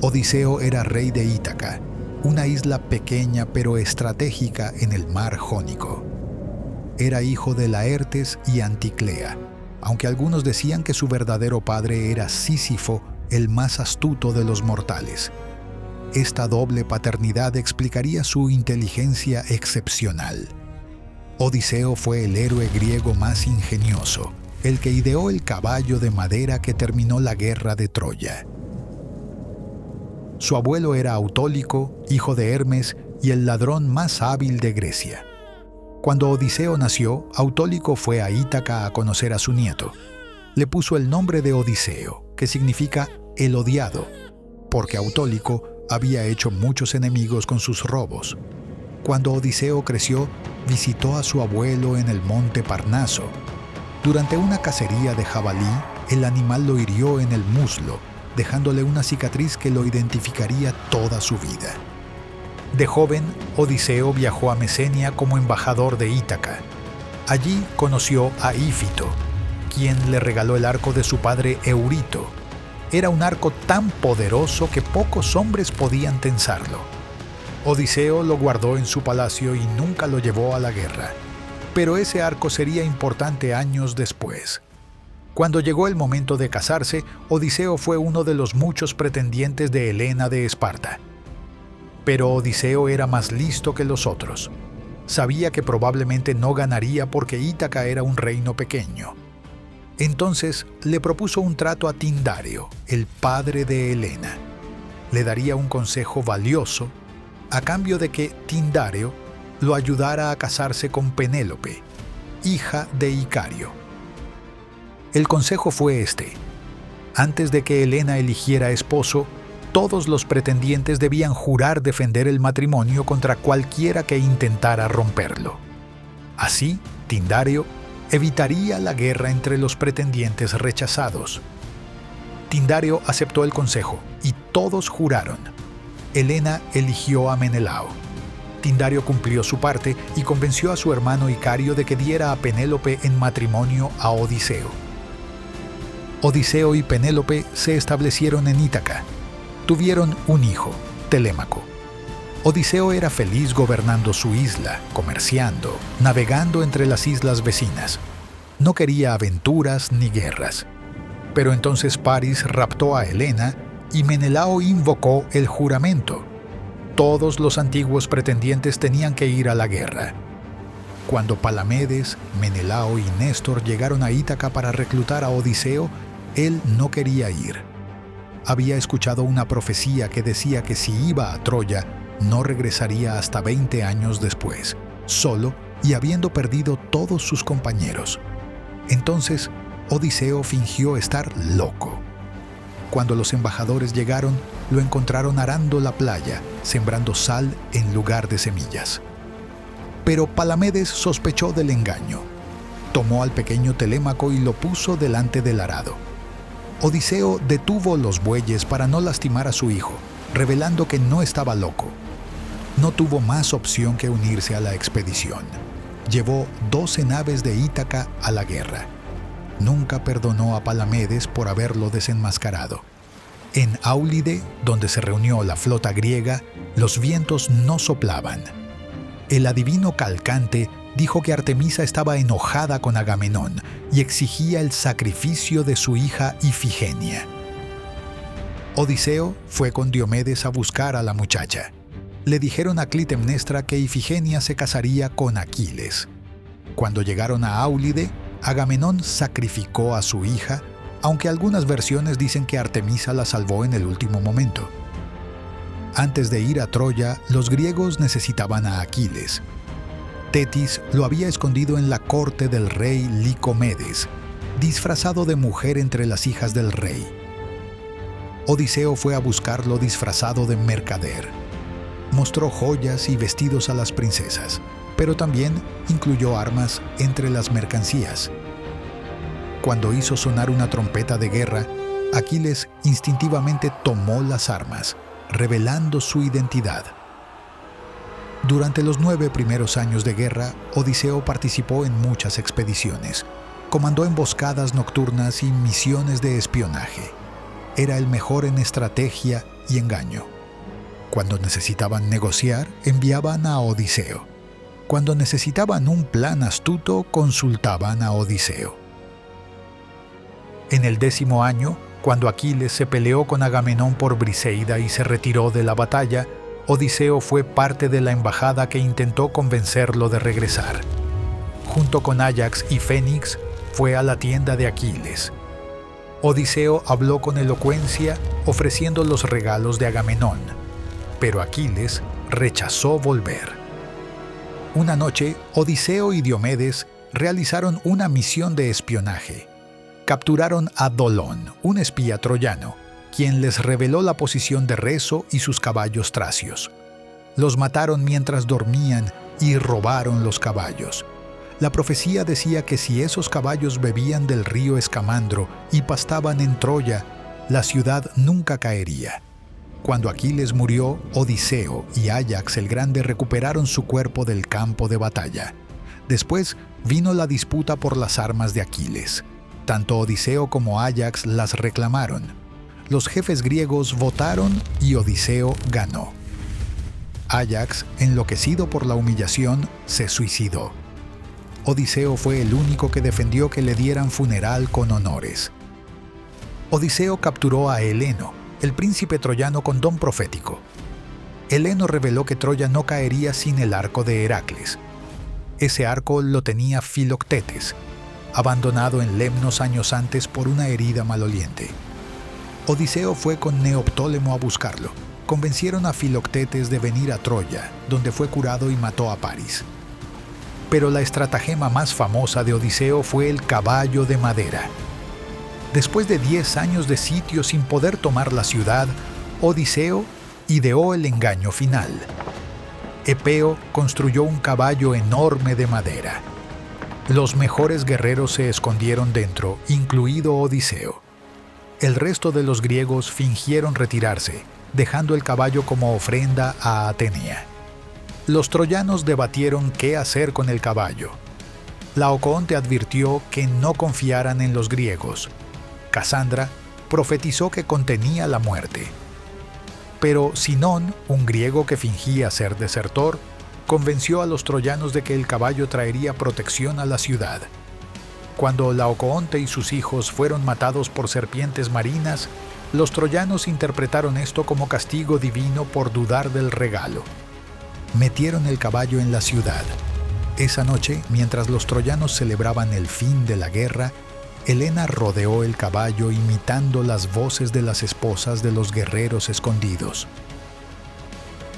Odiseo era rey de Ítaca, una isla pequeña pero estratégica en el mar Jónico. Era hijo de Laertes y Anticlea, aunque algunos decían que su verdadero padre era Sísifo, el más astuto de los mortales. Esta doble paternidad explicaría su inteligencia excepcional. Odiseo fue el héroe griego más ingenioso, el que ideó el caballo de madera que terminó la guerra de Troya. Su abuelo era Autólico, hijo de Hermes y el ladrón más hábil de Grecia. Cuando Odiseo nació, Autólico fue a Ítaca a conocer a su nieto. Le puso el nombre de Odiseo, que significa el odiado, porque Autólico había hecho muchos enemigos con sus robos. Cuando Odiseo creció, visitó a su abuelo en el monte Parnaso. Durante una cacería de jabalí, el animal lo hirió en el muslo, dejándole una cicatriz que lo identificaría toda su vida. De joven, Odiseo viajó a Mesenia como embajador de Ítaca. Allí conoció a Ífito, quien le regaló el arco de su padre Eurito. Era un arco tan poderoso que pocos hombres podían tensarlo. Odiseo lo guardó en su palacio y nunca lo llevó a la guerra. Pero ese arco sería importante años después. Cuando llegó el momento de casarse, Odiseo fue uno de los muchos pretendientes de Helena de Esparta. Pero Odiseo era más listo que los otros. Sabía que probablemente no ganaría porque Ítaca era un reino pequeño. Entonces le propuso un trato a Tindario, el padre de Helena. Le daría un consejo valioso a cambio de que Tindario lo ayudara a casarse con Penélope, hija de Icario. El consejo fue este: antes de que Helena eligiera esposo, todos los pretendientes debían jurar defender el matrimonio contra cualquiera que intentara romperlo. Así, Tindario evitaría la guerra entre los pretendientes rechazados. Tindario aceptó el consejo y todos juraron. Helena eligió a Menelao. Tindario cumplió su parte y convenció a su hermano Icario de que diera a Penélope en matrimonio a Odiseo. Odiseo y Penélope se establecieron en Ítaca. Tuvieron un hijo, Telémaco. Odiseo era feliz gobernando su isla, comerciando, navegando entre las islas vecinas. No quería aventuras ni guerras. Pero entonces Paris raptó a Helena y Menelao invocó el juramento. Todos los antiguos pretendientes tenían que ir a la guerra. Cuando Palamedes, Menelao y Néstor llegaron a Ítaca para reclutar a Odiseo, él no quería ir. Había escuchado una profecía que decía que si iba a Troya, no regresaría hasta 20 años después, solo y habiendo perdido todos sus compañeros. Entonces, Odiseo fingió estar loco. Cuando los embajadores llegaron, lo encontraron arando la playa, sembrando sal en lugar de semillas. Pero Palamedes sospechó del engaño. Tomó al pequeño Telémaco y lo puso delante del arado. Odiseo detuvo los bueyes para no lastimar a su hijo, revelando que no estaba loco. No tuvo más opción que unirse a la expedición. Llevó 12 naves de Ítaca a la guerra. Nunca perdonó a Palamedes por haberlo desenmascarado. En Áulide, donde se reunió la flota griega, los vientos no soplaban. El adivino Calcante dijo que Artemisa estaba enojada con Agamenón y exigía el sacrificio de su hija Ifigenia. Odiseo fue con Diomedes a buscar a la muchacha. Le dijeron a Clitemnestra que Ifigenia se casaría con Aquiles. Cuando llegaron a Áulide, Agamenón sacrificó a su hija, aunque algunas versiones dicen que Artemisa la salvó en el último momento. Antes de ir a Troya, los griegos necesitaban a Aquiles. Tetis lo había escondido en la corte del rey Licomedes, disfrazado de mujer entre las hijas del rey. Odiseo fue a buscarlo disfrazado de mercader. Mostró joyas y vestidos a las princesas, pero también incluyó armas entre las mercancías. Cuando hizo sonar una trompeta de guerra, Aquiles instintivamente tomó las armas, revelando su identidad. Durante los 9 primeros años de guerra, Odiseo participó en muchas expediciones. Comandó emboscadas nocturnas y misiones de espionaje. era el mejor en estrategia y engaño. Cuando necesitaban negociar, enviaban a Odiseo. Cuando necesitaban un plan astuto, consultaban a Odiseo. En el 10º año, cuando Aquiles se peleó con Agamenón por Briseida y se retiró de la batalla, Odiseo fue parte de la embajada que intentó convencerlo de regresar. Junto con Áyax y Fénix, fue a la tienda de Aquiles. Odiseo habló con elocuencia, ofreciendo los regalos de Agamenón, pero Aquiles rechazó volver. Una noche, Odiseo y Diomedes realizaron una misión de espionaje. Capturaron a Dolón, un espía troyano, quien les reveló la posición de Reso y sus caballos tracios. Los mataron mientras dormían y robaron los caballos. La profecía decía que si esos caballos bebían del río Escamandro y pastaban en Troya, la ciudad nunca caería. Cuando Aquiles murió, Odiseo y Áyax el Grande recuperaron su cuerpo del campo de batalla. Después vino la disputa por las armas de Aquiles. Tanto Odiseo como Áyax las reclamaron. Los jefes griegos votaron y Odiseo ganó. Áyax, enloquecido por la humillación, se suicidó. Odiseo fue el único que defendió que le dieran funeral con honores. Odiseo capturó a Heleno, el príncipe troyano con don profético. Heleno reveló que Troya no caería sin el arco de Heracles. Ese arco lo tenía Filoctetes, abandonado en Lemnos años antes por una herida maloliente. Odiseo fue con Neoptólemo a buscarlo. Convencieron a Filoctetes de venir a Troya, donde fue curado y mató a Paris. Pero la estratagema más famosa de Odiseo fue el caballo de madera. Después de 10 años de sitio sin poder tomar la ciudad, Odiseo ideó el engaño final. Epeo construyó un caballo enorme de madera. Los mejores guerreros se escondieron dentro, incluido Odiseo. El resto de los griegos fingieron retirarse, dejando el caballo como ofrenda a Atenea. Los troyanos debatieron qué hacer con el caballo. Laocoonte advirtió que no confiaran en los griegos. Casandra profetizó que contenía la muerte. Pero Sinón, un griego que fingía ser desertor, convenció a los troyanos de que el caballo traería protección a la ciudad. Cuando Laocoonte y sus hijos fueron matados por serpientes marinas, los troyanos interpretaron esto como castigo divino por dudar del regalo. Metieron el caballo en la ciudad. Esa noche, mientras los troyanos celebraban el fin de la guerra, Helena rodeó el caballo imitando las voces de las esposas de los guerreros escondidos.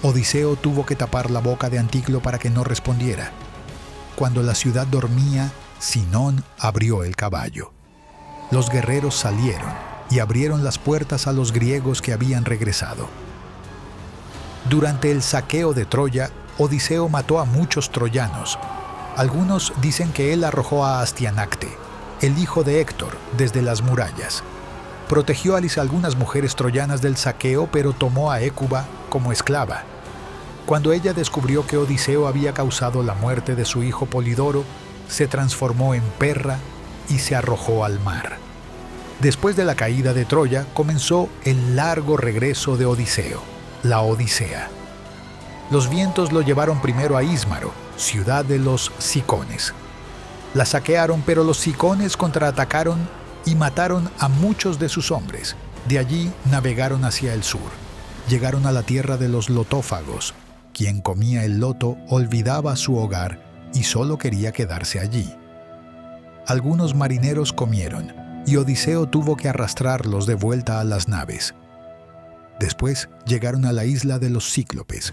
Odiseo tuvo que tapar la boca de Anticlo para que no respondiera. Cuando la ciudad dormía, Sinón abrió el caballo. Los guerreros salieron y abrieron las puertas a los griegos que habían regresado. Durante el saqueo de Troya, Odiseo mató a muchos troyanos. Algunos dicen que él arrojó a Astianacte, el hijo de Héctor, desde las murallas. Protegió a algunas mujeres troyanas del saqueo, pero tomó a Hécuba como esclava. Cuando ella descubrió que Odiseo había causado la muerte de su hijo Polidoro, se transformó en perra y se arrojó al mar. Después de la caída de Troya, comenzó el largo regreso de Odiseo, la Odisea. Los vientos lo llevaron primero a Ísmaro, ciudad de los Cicones. La saquearon, pero los Cicones contraatacaron y mataron a muchos de sus hombres. De allí navegaron hacia el sur. Llegaron a la tierra de los lotófagos. Quien comía el loto olvidaba su hogar y solo quería quedarse allí. Algunos marineros comieron, y Odiseo tuvo que arrastrarlos de vuelta a las naves. Después llegaron a la isla de los Cíclopes.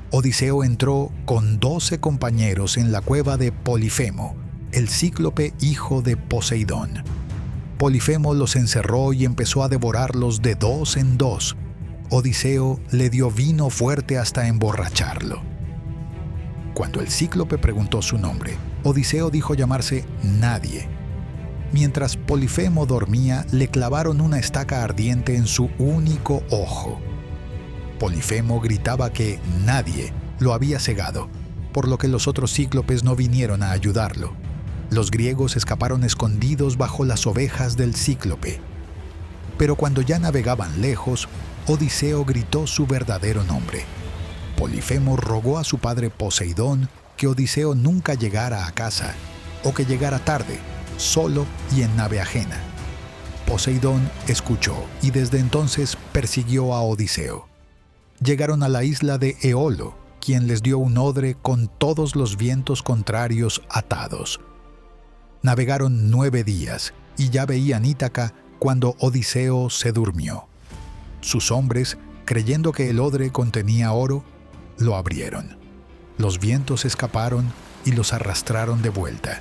Odiseo entró con 12 compañeros en la cueva de Polifemo, el cíclope hijo de Poseidón. Polifemo los encerró y empezó a devorarlos de 2 en 2. Odiseo le dio vino fuerte hasta emborracharlo. Cuando el cíclope preguntó su nombre, Odiseo dijo llamarse Nadie. Mientras Polifemo dormía, le clavaron una estaca ardiente en su único ojo. Polifemo gritaba que Nadie lo había cegado, por lo que los otros cíclopes no vinieron a ayudarlo. Los griegos escaparon escondidos bajo las ovejas del cíclope. Pero cuando ya navegaban lejos, Odiseo gritó su verdadero nombre. Polifemo rogó a su padre Poseidón que Odiseo nunca llegara a casa, o que llegara tarde, solo y en nave ajena. Poseidón escuchó y desde entonces persiguió a Odiseo. Llegaron a la isla de Eolo, quien les dio un odre con todos los vientos contrarios atados. Navegaron 9 días y ya veían Ítaca cuando Odiseo se durmió. Sus hombres, creyendo que el odre contenía oro, lo abrieron. Los vientos escaparon y los arrastraron de vuelta.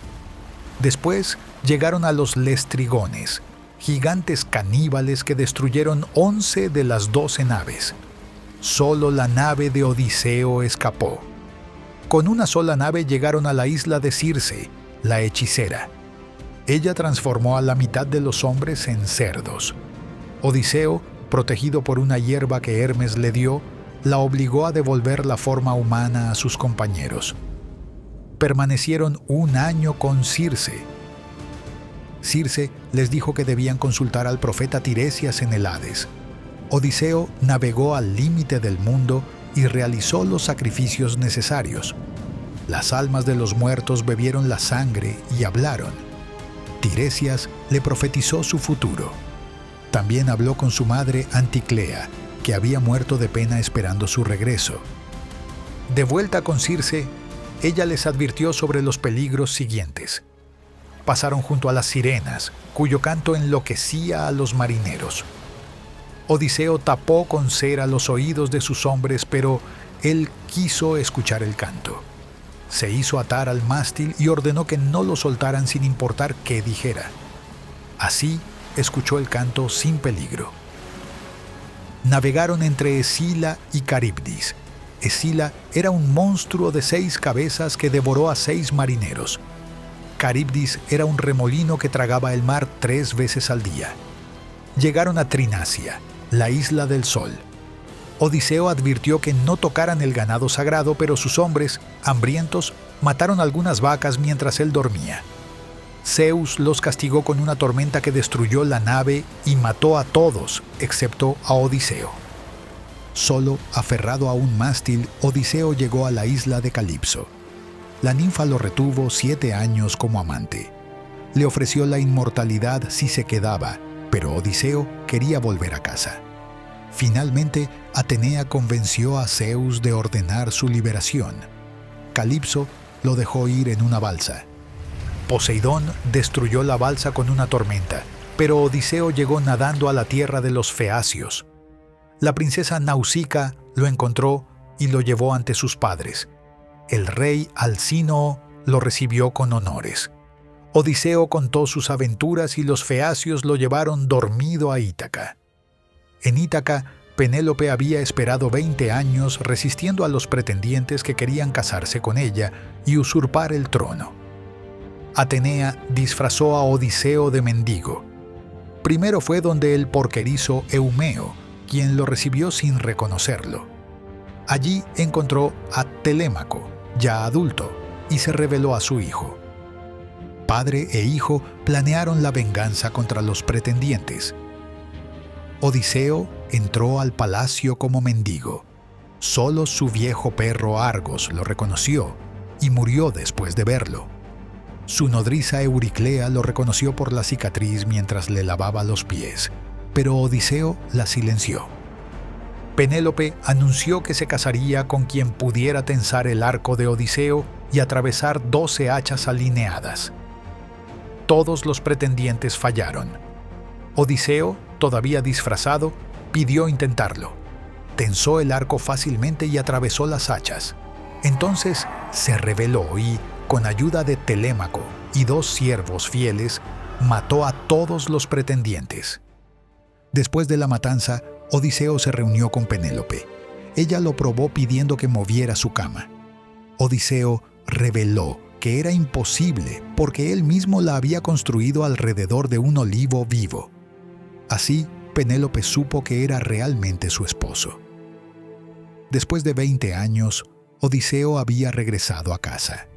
Después llegaron a los Lestrigones, gigantes caníbales que destruyeron 11 de las 12 naves. Solo la nave de Odiseo escapó. Con una sola nave llegaron a la isla de Circe, la hechicera. Ella transformó a la mitad de los hombres en cerdos. Odiseo, protegido por una hierba que Hermes le dio, la obligó a devolver la forma humana a sus compañeros. Permanecieron 1 año con Circe. Circe les dijo que debían consultar al profeta Tiresias en el Hades. Odiseo navegó al límite del mundo y realizó los sacrificios necesarios. Las almas de los muertos bebieron la sangre y hablaron. Tiresias le profetizó su futuro. También habló con su madre Anticlea, que había muerto de pena esperando su regreso. De vuelta con Circe, ella les advirtió sobre los peligros siguientes. Pasaron junto a las sirenas, cuyo canto enloquecía a los marineros. Odiseo tapó con cera los oídos de sus hombres, pero él quiso escuchar el canto. Se hizo atar al mástil y ordenó que no lo soltaran sin importar qué dijera. Así escuchó el canto sin peligro. Navegaron entre Escila y Caribdis. Escila era un monstruo de 6 cabezas que devoró a 6 marineros. Caribdis era un remolino que tragaba el mar 3 veces al día. Llegaron a Trinacia, la isla del sol. Odiseo advirtió que no tocaran el ganado sagrado, pero sus hombres, hambrientos, mataron algunas vacas mientras él dormía. Zeus los castigó con una tormenta que destruyó la nave y mató a todos, excepto a Odiseo. Solo, aferrado a un mástil, Odiseo llegó a la isla de Calipso. La ninfa lo retuvo 7 años como amante. Le ofreció la inmortalidad si se quedaba, pero Odiseo quería volver a casa. Finalmente, Atenea convenció a Zeus de ordenar su liberación. Calipso lo dejó ir en una balsa. Poseidón destruyó la balsa con una tormenta, pero Odiseo llegó nadando a la tierra de los feacios. La princesa Nausica lo encontró y lo llevó ante sus padres. El rey Alcínoo lo recibió con honores. Odiseo contó sus aventuras y los feacios lo llevaron dormido a Ítaca. En Ítaca, Penélope había esperado 20 años resistiendo a los pretendientes que querían casarse con ella y usurpar el trono. Atenea disfrazó a Odiseo de mendigo. Primero fue donde el porquerizo Eumeo, quien lo recibió sin reconocerlo. Allí encontró a Telémaco, ya adulto, y se reveló a su hijo. Padre e hijo planearon la venganza contra los pretendientes. Odiseo entró al palacio como mendigo. Solo su viejo perro Argos lo reconoció y murió después de verlo. Su nodriza Euriclea lo reconoció por la cicatriz mientras le lavaba los pies, pero Odiseo la silenció. Penélope anunció que se casaría con quien pudiera tensar el arco de Odiseo y atravesar 12 hachas alineadas. Todos los pretendientes fallaron. Odiseo, todavía disfrazado, pidió intentarlo. Tensó el arco fácilmente y atravesó las hachas. Entonces se rebeló y, con ayuda de Telémaco y 2 siervos fieles, mató a todos los pretendientes. Después de la matanza, Odiseo se reunió con Penélope. Ella lo probó pidiendo que moviera su cama. Odiseo reveló que era imposible porque él mismo la había construido alrededor de un olivo vivo. Así, Penélope supo que era realmente su esposo. Después de 20 años, Odiseo había regresado a casa.